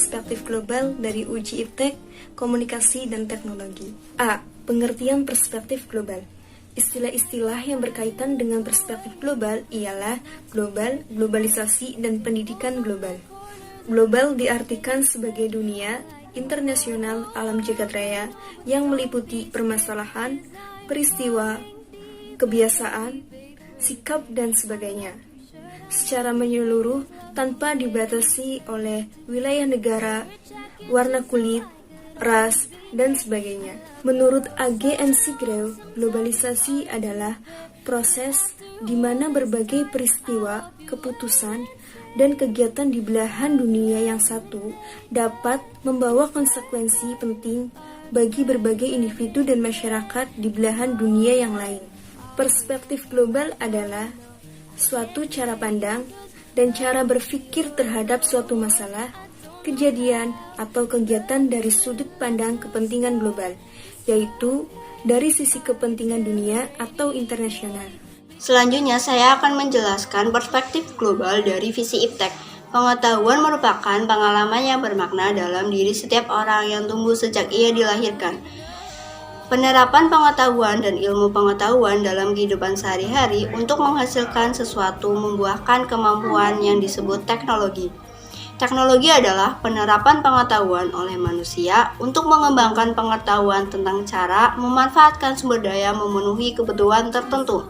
perspektif global dari uji IPTEK, komunikasi dan teknologi. A. Pengertian perspektif global. Istilah-istilah yang berkaitan dengan perspektif global ialah global, globalisasi, dan pendidikan global. Global diartikan sebagai dunia, internasional, alam jagat raya yang meliputi permasalahan, peristiwa, kebiasaan, sikap, dan sebagainya. Secara menyeluruh tanpa dibatasi oleh wilayah negara, warna kulit, ras, dan sebagainya. Menurut A.G. McGraw, globalisasi adalah proses di mana berbagai peristiwa, keputusan, dan kegiatan di belahan dunia yang satu dapat membawa konsekuensi penting bagi berbagai individu dan masyarakat di belahan dunia yang lain. Perspektif global adalah suatu cara pandang dan cara berpikir terhadap suatu masalah, kejadian, atau kegiatan dari sudut pandang kepentingan global, yaitu dari sisi kepentingan dunia atau internasional. Selanjutnya, saya akan menjelaskan perspektif global dari visi IPTEK. Pengetahuan merupakan pengalaman yang bermakna dalam diri setiap orang yang tumbuh sejak ia dilahirkan. Penerapan pengetahuan dan ilmu pengetahuan dalam kehidupan sehari-hari untuk menghasilkan sesuatu membuahkan kemampuan yang disebut teknologi. Teknologi adalah penerapan pengetahuan oleh manusia untuk mengembangkan pengetahuan tentang cara memanfaatkan sumber daya memenuhi kebutuhan tertentu.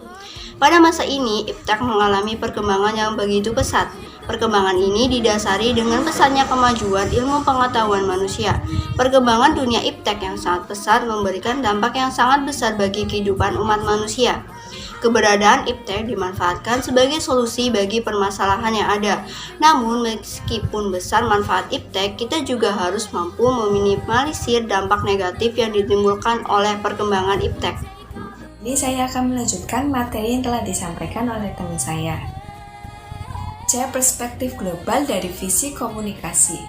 Pada masa ini, IPTEK mengalami perkembangan yang begitu pesat. Perkembangan ini didasari dengan pesatnya kemajuan ilmu pengetahuan manusia. Perkembangan dunia IPTEK yang sangat pesat memberikan dampak yang sangat besar bagi kehidupan umat manusia. Keberadaan IPTEK dimanfaatkan sebagai solusi bagi permasalahan yang ada. Namun, meskipun besar manfaat IPTEK, kita juga harus mampu meminimalisir dampak negatif yang ditimbulkan oleh perkembangan IPTEK. Ini saya akan melanjutkan materi yang telah disampaikan oleh teman saya. C. Perspektif global dari visi komunikasi.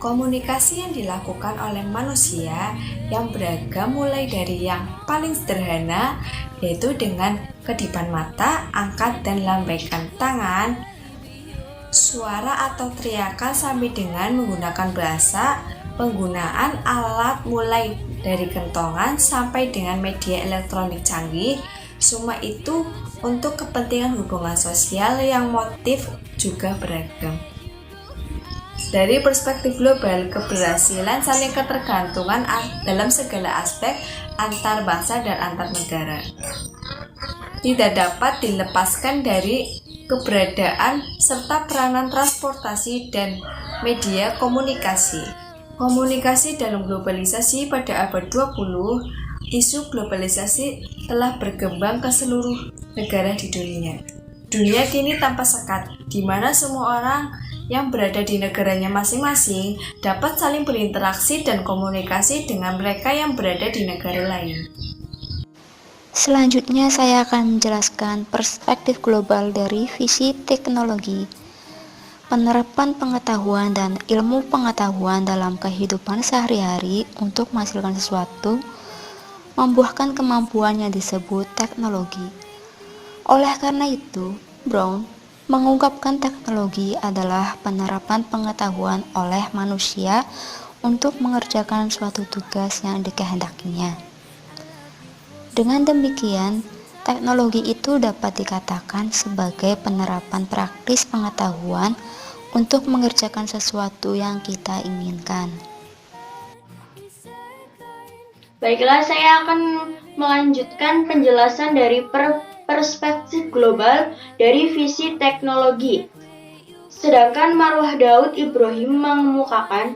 Komunikasi yang dilakukan oleh manusia yang beragam mulai dari yang paling sederhana, yaitu dengan kedipan mata, angkat dan lambaikan tangan, suara atau teriakan sampai dengan menggunakan bahasa, penggunaan alat mulai dari kentongan sampai dengan media elektronik canggih, semua itu untuk kepentingan hubungan sosial yang motif juga beragam. Dari perspektif global, keberhasilan saling ketergantungan dalam segala aspek antar bangsa dan antar negara tidak dapat dilepaskan dari keberadaan serta peranan transportasi dan media komunikasi. Komunikasi dalam globalisasi pada abad 20, isu globalisasi telah berkembang ke seluruh negara di dunia. Dunia kini tanpa sekat, di mana semua orang yang berada di negaranya masing-masing dapat saling berinteraksi dan komunikasi dengan mereka yang berada di negara lain. Selanjutnya saya akan menjelaskan perspektif global dari visi teknologi. Penerapan pengetahuan dan ilmu pengetahuan dalam kehidupan sehari-hari untuk menghasilkan sesuatu membuahkan kemampuan yang disebut teknologi. Oleh karena itu, Brown mengungkapkan teknologi adalah penerapan pengetahuan oleh manusia untuk mengerjakan suatu tugas yang dikehendakinya. Dengan demikian, teknologi itu dapat dikatakan sebagai penerapan praktis pengetahuan untuk mengerjakan sesuatu yang kita inginkan. Baiklah, saya akan melanjutkan penjelasan dari perspektif global dari visi teknologi. Sedangkan Marwah Daud Ibrahim mengemukakan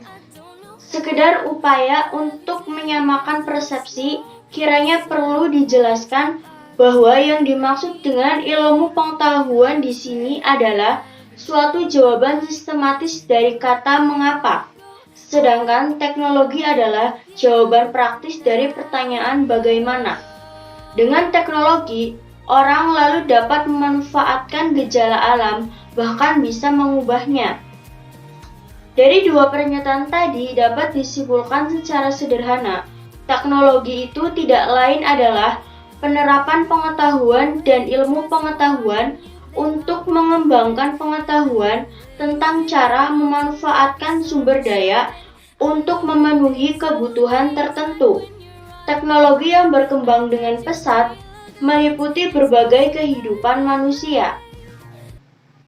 sekedar upaya untuk menyamakan persepsi, kiranya perlu dijelaskan bahwa yang dimaksud dengan ilmu pengetahuan di sini adalah suatu jawaban sistematis dari kata mengapa. Sedangkan teknologi adalah jawaban praktis dari pertanyaan bagaimana. Dengan teknologi, orang lalu dapat memanfaatkan gejala alam, bahkan bisa mengubahnya. Dari dua pernyataan tadi dapat disimpulkan secara sederhana, teknologi itu tidak lain adalah penerapan pengetahuan dan ilmu pengetahuan untuk mengembangkan pengetahuan tentang cara memanfaatkan sumber daya untuk memenuhi kebutuhan tertentu. Teknologi yang berkembang dengan pesat meliputi berbagai kehidupan manusia.